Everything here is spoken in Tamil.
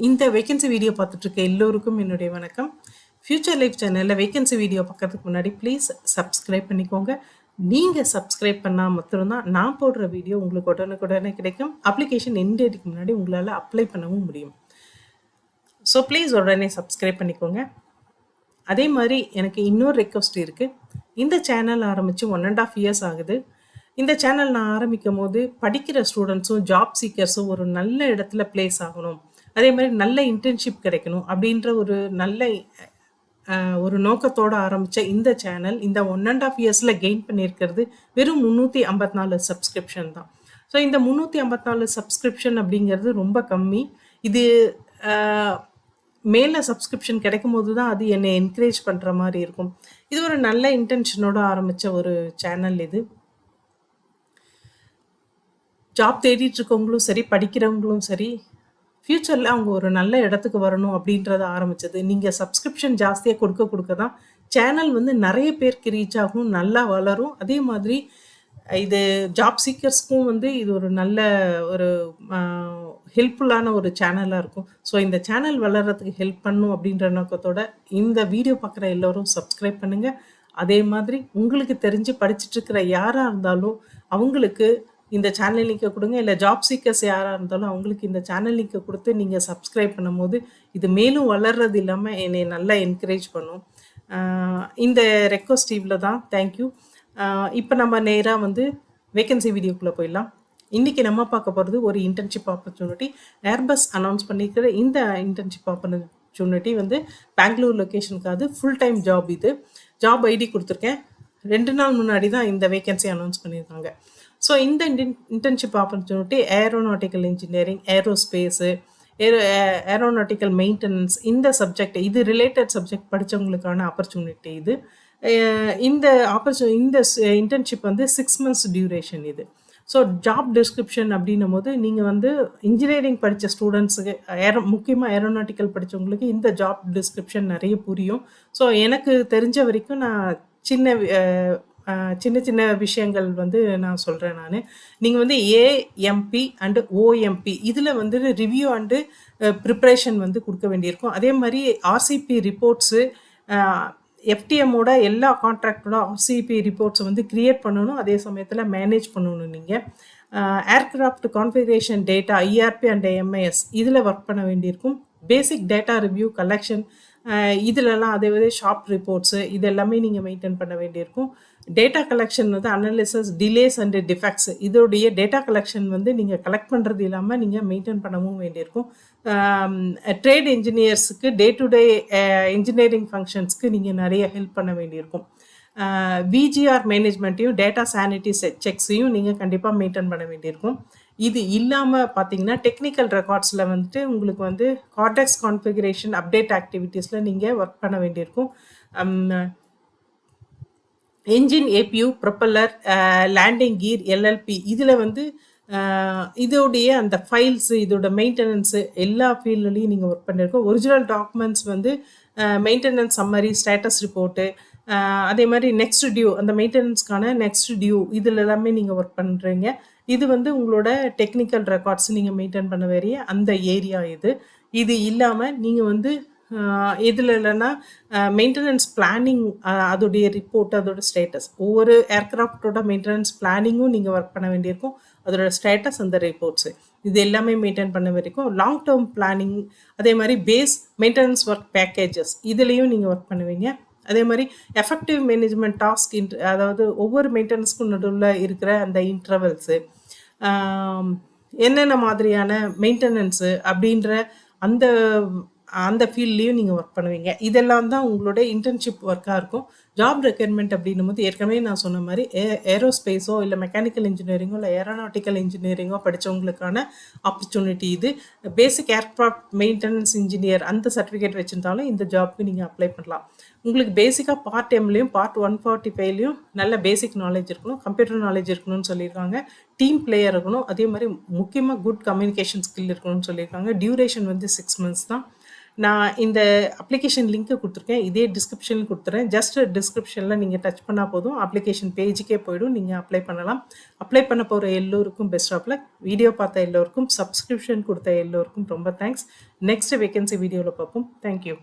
இந்த வேகன்சி வீடியோ பார்த்துட்டு இருக்க எல்லோருக்கும் என்னுடைய வணக்கம். ஃபியூச்சர் லைஃப் சேனலில் வேகன்சி வீடியோ பார்க்கறதுக்கு முன்னாடி ப்ளீஸ் சப்ஸ்கிரைப் பண்ணிக்கோங்க. நீங்கள் சப்ஸ்கிரைப் பண்ணால் மட்டும்தான் நான் போடுற வீடியோ உங்களுக்கு உடனுக்குடனே கிடைக்கும். அப்ளிகேஷன் எண்ட் டேட்டுக்கு முன்னாடி உங்களால் அப்ளை பண்ணவும் முடியும். ஸோ ப்ளீஸ் உடனே சப்ஸ்கிரைப் பண்ணிக்கோங்க. அதே மாதிரி எனக்கு இன்னொரு ரெக்வஸ்ட் இருக்குது. இந்த சேனல் ஆரம்பித்து 1.5 years ஆகுது. இந்த சேனல் நான் ஆரம்பிக்கும் போது படிக்கிற ஸ்டூடெண்ட்ஸும் ஜாப் சீக்கர்ஸும் ஒரு நல்ல இடத்துல பிளேஸ் ஆகணும், அதே மாதிரி நல்ல இன்டர்ன்ஷிப் கிடைக்கணும் அப்படின்ற ஒரு நல்ல ஒரு நோக்கத்தோடு ஆரம்பித்த இந்த சேனல் இந்த 1.5 yearsல கெயின் பண்ணியிருக்கிறது வெறும் 354 சப்ஸ்கிரிப்ஷன் தான். ஸோ இந்த 354 சப்ஸ்கிரிப்ஷன் அப்படிங்கிறது ரொம்ப கம்மி. இது மேலே சப்ஸ்கிரிப்ஷன் கிடைக்கும் போது தான் அது என்னை என்கரேஜ் பண்ணுற மாதிரி இருக்கும். இது ஒரு நல்ல இன்டென்ஷனோடு ஆரம்பித்த ஒரு சேனல். இது ஜாப் தேடிட்டு இருக்கவங்களும் சரி, படிக்கிறவங்களும் சரி, ஃப்யூச்சரில் அவங்க ஒரு நல்ல இடத்துக்கு வரணும் அப்படின்றத ஆரம்பித்தது. நீங்கள் சப்ஸ்கிரிப்ஷன் ஜாஸ்தியாக கொடுக்க தான் சேனல் வந்து நிறைய பேருக்கு ரீச் ஆகும், நல்லா வளரும். அதே மாதிரி இது ஜாப் சீக்கர்ஸ்க்கும் வந்து இது ஒரு நல்ல ஒரு ஹெல்ப்ஃபுல்லான ஒரு சேனலாக இருக்கும். ஸோ இந்த சேனல் வளர்கிறதுக்கு ஹெல்ப் பண்ணும் அப்படின்ற நோக்கத்தோட இந்த வீடியோ பார்க்குற எல்லோரும் சப்ஸ்கிரைப் பண்ணுங்கள். அதே மாதிரி உங்களுக்கு தெரிஞ்சு படிச்சுட்ருக்கிற யாராக இருந்தாலும் அவங்களுக்கு இந்த சேனல் லிங்கை கொடுங்க. இல்லை ஜாப் சீக்கர்ஸ் யாராக இருந்தாலும் அவங்களுக்கு இந்த சேனல் லிங்கை கொடுத்து நீங்கள் சப்ஸ்கிரைப் பண்ணும்போது இது மேலும் வளர்றது இல்லாமல் என்னை நல்லா என்கரேஜ் பண்ணும். இந்த ரெக்வஸ்ட் இவ்வளோ தான். தேங்க்யூ. இப்போ நம்ம நேராக வந்து வேகன்சி வீடியோக்குள்ளே போயிடலாம். இன்றைக்கி நம்ம பார்க்க போகிறது ஒரு இன்டர்ன்ஷிப் ஆப்பர்ச்சுனிட்டி. ஏர்பஸ் அனௌன்ஸ் பண்ணியிருக்கிற இந்த இன்டர்ன்ஷிப் ஆப்பர்ச்சுனிட்டி வந்து பெங்களூர் லொக்கேஷனுக்காவது ஃபுல் டைம் ஜாப். இது ஜாப் ஐடி கொடுத்துருக்கேன். 2 நாள் முன்னாடி தான் இந்த வேகன்சி அனௌன்ஸ் பண்ணியிருக்காங்க. ஸோ இந்த internship opportunity aeronautical engineering, aerospace, aeronautical maintenance, இந்த சப்ஜெக்ட், இது ரிலேட்டட் சப்ஜெக்ட் படித்தவங்களுக்கான ஆப்பர்ச்சுனிட்டி. இது இந்த இன்டர்ன்ஷிப் வந்து 6 months டியூரேஷன். இது ஸோ ஜாப் டிஸ்கிரிப்ஷன் அப்படின்னும் போது நீங்கள் வந்து இன்ஜினியரிங் படித்த ஸ்டூடெண்ட்ஸுக்கு, முக்கியமாக ஏரோநாட்டிக்கல் படித்தவங்களுக்கு இந்த ஜாப் டிஸ்கிரிப்ஷன் நிறைய புரியும். ஸோ எனக்கு தெரிஞ்ச வரைக்கும் நான் சின்ன சின்ன விஷயங்கள் வந்து நான் சொல்கிறேன். நீங்கள் வந்து ஏஎம்பி அண்டு ஓஎம்பி இதில் வந்து ரிவ்யூ அண்டு ப்ரிப்ரேஷன் வந்து கொடுக்க வேண்டியிருக்கும். அதே மாதிரி ஆர்சிபி ரிப்போர்ட்ஸு, எஃப்டிஎம்மோட எல்லா கான்ட்ராக்டோட ஆர்சிபி ரிப்போர்ட்ஸை வந்து க்ரியேட் பண்ணணும், அதே சமயத்தில் மேனேஜ் பண்ணணும். நீங்கள் aircraft configuration data, IRB and MIS இதில் ஒர்க் பண்ண வேண்டியிருக்கும். பேசிக் டேட்டா ரிவ்யூ, கலெக்ஷன், இதிலலாம் அதே மாதிரி ஷாப் ரிப்போர்ட்ஸு இது எல்லாமே நீங்கள் மெயின்டைன் பண்ண வேண்டியிருக்கும். டேட்டா கலெக்ஷன் வந்து அனாலிசிஸ், டிலேஸ் அண்டு டிஃபெக்ட்ஸ், இதோடைய டேட்டா கலெக்ஷன் வந்து நீங்கள் கலெக்ட் பண்ணுறது இல்லாமல் நீங்கள் மெயின்டைன் பண்ணவும் வேண்டியிருக்கும். ட்ரேட் இன்ஜினியர்ஸுக்கு டே டு டே இன்ஜினியரிங் ஃபங்க்ஷன்ஸ்க்கு நீங்கள் நிறைய ஹெல்ப் பண்ண வேண்டியிருக்கும். விஜிஆர் மேனேஜ்மெண்ட்டையும் டேட்டா சானிட்டி செக்ஸையும் நீங்கள் கண்டிப்பாக மெயின்டைன் பண்ண வேண்டியிருக்கும். இது இல்லாமல் பார்த்தீங்கன்னா டெக்னிக்கல் ரெக்கார்ட்ஸில் வந்துட்டு உங்களுக்கு வந்து கார்டெக்ஸ் கான்ஃபிகரேஷன், அப்டேட் ஆக்டிவிட்டீஸில் நீங்கள் ஒர்க் பண்ண வேண்டியிருக்கும். என்ஜின், ஏபியூ, ப்ரொப்பல்லர், லேண்டிங் கீர், எல்எல்பி இதில் வந்து இதோடைய அந்த ஃபைல்ஸு, இதோட மெயின்டெனன்ஸு எல்லா ஃபீல்ட்லேயும் நீங்கள் ஒர்க் பண்ணியிருக்கோம். ஒரிஜினல் டாக்குமெண்ட்ஸ் வந்து மெயின்டெனன்ஸ் சம்மரி, ஸ்டேட்டஸ் ரிப்போர்ட்டு, அதே மாதிரி நெக்ஸ்ட் டியூ, அந்த மெயின்டெனன்ஸ்க்கான நெக்ஸ்ட் டியூ இதில் எல்லாமே நீங்கள் ஒர்க் பண்ணுறீங்க. இது வந்து உங்களோட டெக்னிக்கல் ரெக்கார்ட்ஸ் நீங்கள் மெயின்டைன் பண்ண வேறிய அந்த ஏரியா இது. இது இல்லாமல் நீங்கள் வந்து இதில் இல்லைன்னா மெயின்டெனன்ஸ் பிளானிங், அதோடைய ரிப்போர்ட், அதோட ஸ்டேட்டஸ், ஒவ்வொரு ஏர்க்ராஃப்டோட மெயின்டெனன்ஸ் பிளானிங்கும் நீங்கள் ஒர்க் பண்ண வேண்டியிருக்கும். அதோட ஸ்டேட்டஸ், அந்த ரிப்போர்ட்ஸு இது எல்லாமே மெயின்டைன் பண்ண வரைக்கும். லாங் டேர்ம் பிளானிங், அதே மாதிரி பேஸ் மெயின்டெனன்ஸ் ஒர்க் பேக்கேஜஸ் இதுலேயும் நீங்கள் ஒர்க் பண்ணுவீங்க. அதே மாதிரி எஃபெக்டிவ் மேனேஜ்மெண்ட் டாஸ்க், அதாவது ஒவ்வொரு மெயின்டெனன்ஸ்க்கும் நடுவில் இருக்கிற அந்த இன்டர்வல்ஸு, என்னென்ன மாதிரியான மெயின்டெனன்ஸு அப்படின்ற அந்த அந்த ஃபீல்ட்லேயும் நீங்கள் ஒர்க் பண்ணுவீங்க. இதெல்லாம் தான் உங்களோட இன்டர்ன்ஷிப் ஒர்க்காக இருக்கும். ஜாப் ரெக்யர்மெண்ட் அப்படின்னும் போது ஏற்கனவே நான் சொன்ன மாதிரி ஏரோஸ்பேஸோ இல்லை மெக்கானிக்கல் இன்ஜினியரிங்கோ இல்லை ஏரோநாட்டிக்கல் இன்ஜினியரிங்கோ படித்தவங்களுக்கான ஆப்பர்ச்சுனிட்டி. இது பேசிக் ஏர்க்ராஃப்ட் மெயின்டெனன்ஸ் இன்ஜினியர் அந்த சர்டிஃபிகேட் வச்சுருந்தாலும் இந்த ஜாப்க்கு நீங்கள் அப்ளை பண்ணலாம். உங்களுக்கு பேசிக்காக பார்ட் எம்லேயும் பார்ட் 145லையும் நல்ல பேசிக் நாலேஜ் இருக்கணும், கம்ப்யூட்டர் நாலேஜ் இருக்கணும்னு சொல்லியிருக்காங்க, டீம் பிளேயர் இருக்கணும், அதே மாதிரி முக்கியமாக குட் கம்யூனிகேஷன் ஸ்கில் இருக்கணும்னு சொல்லியிருக்காங்க. டியூரேஷன் வந்து 6 months தான். நான் இந்த அப்ளிகேஷன் லிங்க்க குடுத்துருக்கேன். இதே டிஸ்கிரிப்ஷன்ல குடுத்துறேன். ஜஸ்ட் டிஸ்கிரிப்ஷன்ல நீங்க டச் பண்ணா போதும். அப்ளிகேஷன் பேஜுக்கே போயிடும். நீங்க அப்ளை பண்ணலாம். அப்ளை பண்ண போற எல்லோருக்கும் பெஸ்ட் ஆஃப் லக். வீடியோ பார்த்த எல்லோருக்கும், சப்ஸ்கிரிப்ஷன் குடுத்த எல்லோருக்கும் ரொம்ப தேங்க்ஸ். நெக்ஸ்ட் வேகன்சி வீடியோல பார்ப்போம். Thank you.